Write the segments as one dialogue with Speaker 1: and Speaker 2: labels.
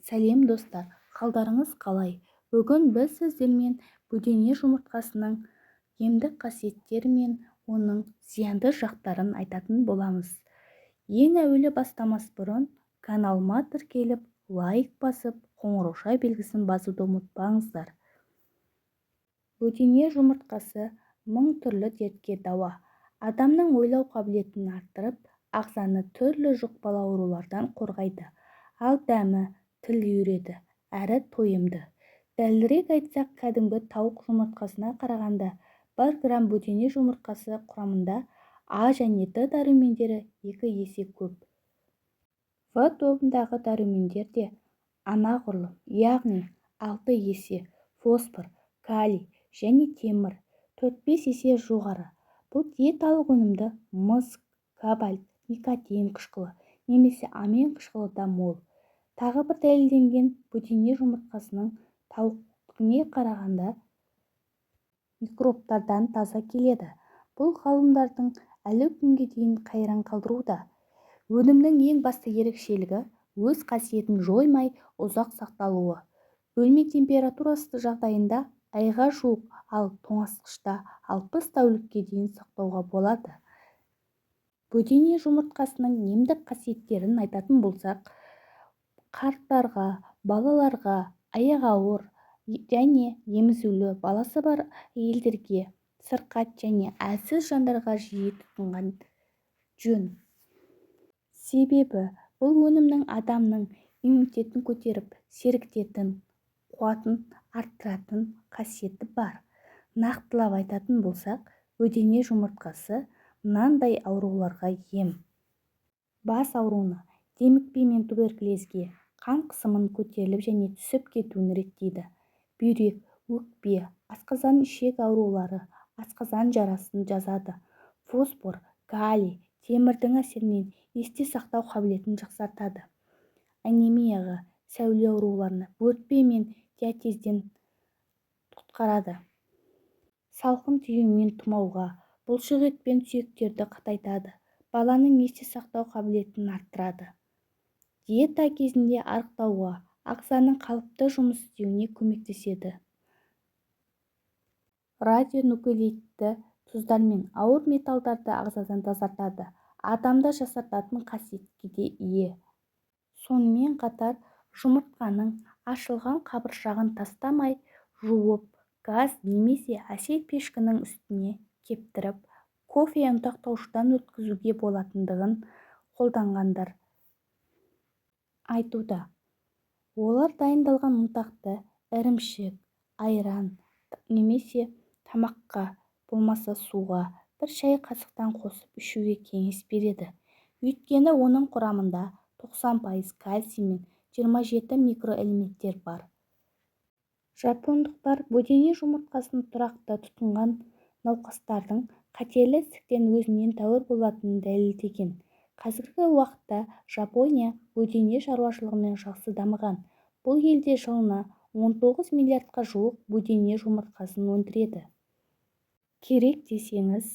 Speaker 1: сәлем достар, қалдарыңыз қалай? Бүгін біз сіздермен бөдене жұмыртқасының емдік қасиеттері мен оның зиянды жақтарын айтатын боламыз. Ең әуелі бастамас бұрын каналыма тіркеліп, лайк басып, қоңырауша белгісін басуды ұмытпаңыздар. Бөдене жұмыртқасы 1000 түрлі дертке дауа. Адамның ойлау қабілетін арттырып, ағзаны түрлі жұқпалы аурулардан қорғайды. Ал дәмі тіл үйіреді, әрі тойымды. Дәлірек айтсақ, кәдімгі тауық жұмыртқасына қарағанда 1 грамм бөдене жұмыртқасы құрамында А және Д дәрумендері 2 есе көп. В тобындағы дәрумендер де анағұрлым, яғни 6 есе, фосфор, калий және темір 4-5 есе жоғары. Бұл диеталық өнімді мыс, кобальт, никотин қышқылы немесе амин қышқылы да мол. Тағы бір дәлелденген бөдене жұмыртқасының тауықтікіне қарағанда микробтардан таза келеді. Бұл ғалымдардың әлі күнге дейін қайран қалдыруда. Өнімнің ең басты ерекшелігі өз қасиетін жоймай ұзақ сақталуы. Бөлме температурасы жағдайында айға жуық, ал тоңазытқышта 60 тәулікке дейін сақтауға болады. Бөдене жұмыртқасының емдік қасиеттерін айтатын болсақ, қарттарға, балаларға, аяғы ауыр және емізулі баласы бар әйелдерге, сырқат және әлсіз жандарға жиі тұтынған жөн. Себебі бұл өнімнің адамның иммунитетін көтеріп, сергітетін, қуатын арттыратын қасиеті бар. Нақтылап айтатын болсақ, бөдене жұмыртқасы мынандай ауруларға ем. Бас ауруына, демікпе мен туберкулезге, қан қысымын көтеріліп және түсіп кетуін реттейді. Бүйрек, өкпе, асқазан ішек аурулары, асқазан жарасын жазады. Фосфор, калий, темірдің әсерінен есте сақтау қабілетін жақсартады. Анемияға, сәуле ауруларына, бөртпе мен диатезден құтқарады. Салқын тию мен тұмауға, бұлшық ет пен сүйектерді қатайтады. Баланың есте сақтау қабілетін арттырады. Диета кезінде арықтауға, ағзаның қалыпты жұмыс істеуіне көмектеседі. Радионуклеидті тұздар мен ауыр металдарды ағзадан тазартады. Адамда жасартатын қасиетке де ие. Сонымен қатар жұмыртқаның ашылған қабыршағын тастамай жуып, газ немесе әсет пешкінің үстіне кептіріп, кофе ұнтақтаушыдан өткізуге болатындығын қолданғандар айтуда. Олар дайындалған ұнтақты ірімшік, айран немесе тамаққа, болмаса суға бір шай қасықтан қосып ішуге кеңес береді. Өйткені оның құрамында 90% кальций мен 27 микроэлементтер бар. Жапондықтар бөдене жұмыртқасын тұрақты тұтынған науқастардың қатерлі ісіктен өзінен тәуір болатынын дәлелдеген. Қазіргі уақытта Жапония бөдене шаруашылығымен жақсы дамыған. Бұл елде жылына 19 миллиардқа жуық бөдене жұмыртқасын өндіреді. Керек десеңіз,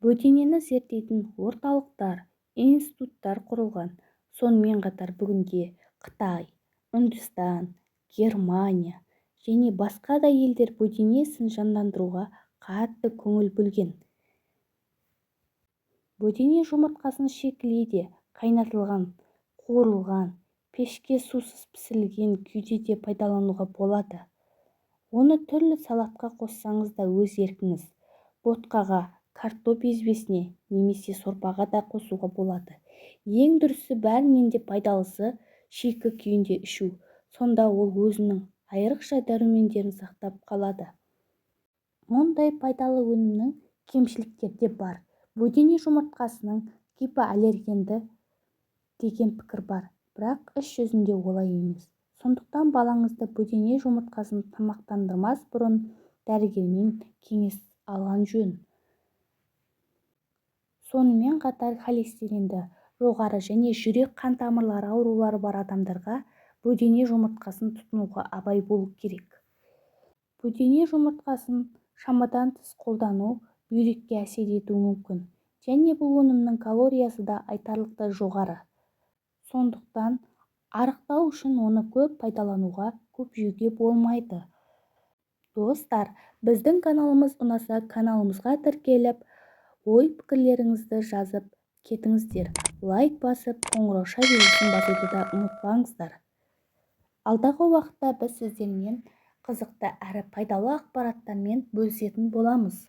Speaker 1: бөденені зерттейтін орталықтар, институттар құрылған. Сонымен қатар бүгінде Қытай, Үндістан, Германия және басқа да елдер бөдене ісін жандандыруға қатты көңіл бөлген. Бөдене жұмыртқасын шикілейде қайнатылған, қуырылған, пешке сусыз пісірілген күйде де пайдалануға болады. Оны түрлі салатқа қоссаңыз да өз еркіңіз. Ботқаға, картоп езвесіне немесе сорпаға да қосуға болады. Ең дұрысы, бәрінен де пайдалысы шикі күйінде ішу. Сонда ол өзінің айрықша дәрумендерін сақтап қалады. Мұндай пайдалы өнімнің кемшіліктері де бар. Бөдене жұмыртқасының гипоаллергенді деген пікір бар, бірақ іс жүзінде олай емес. Сондықтан балаңызды бөдене жұмыртқасын тамақтандырмас бұрын дәрігермен кеңес алған жөн. Сонымен қатар холестеринді жоғары және жүрек қан тамырлары аурулары бар адамдарға бөдене жұмыртқасын тұтынуға абай болу керек. Бөдене жұмыртқасын шамадан тыс қолдану бүйрекке әсер етуі мүмкін, және бұл өнімнің калориясы да айтарлықтай жоғары. Сондықтан арықтау үшін оны көп пайдалануға, көп жеуге болмайды. Достар, біздің каналымыз ұнаса, каналымызға тіркеліп, ой-пікірлеріңізді жазып кетіңіздер. Лайк басып, қоңырауша белгісін басуды да ұмытпаңыздар. Алдағы уақытта біз сіздермен қызықты әрі пайдалы ақпараттармен бөлісетін боламыз.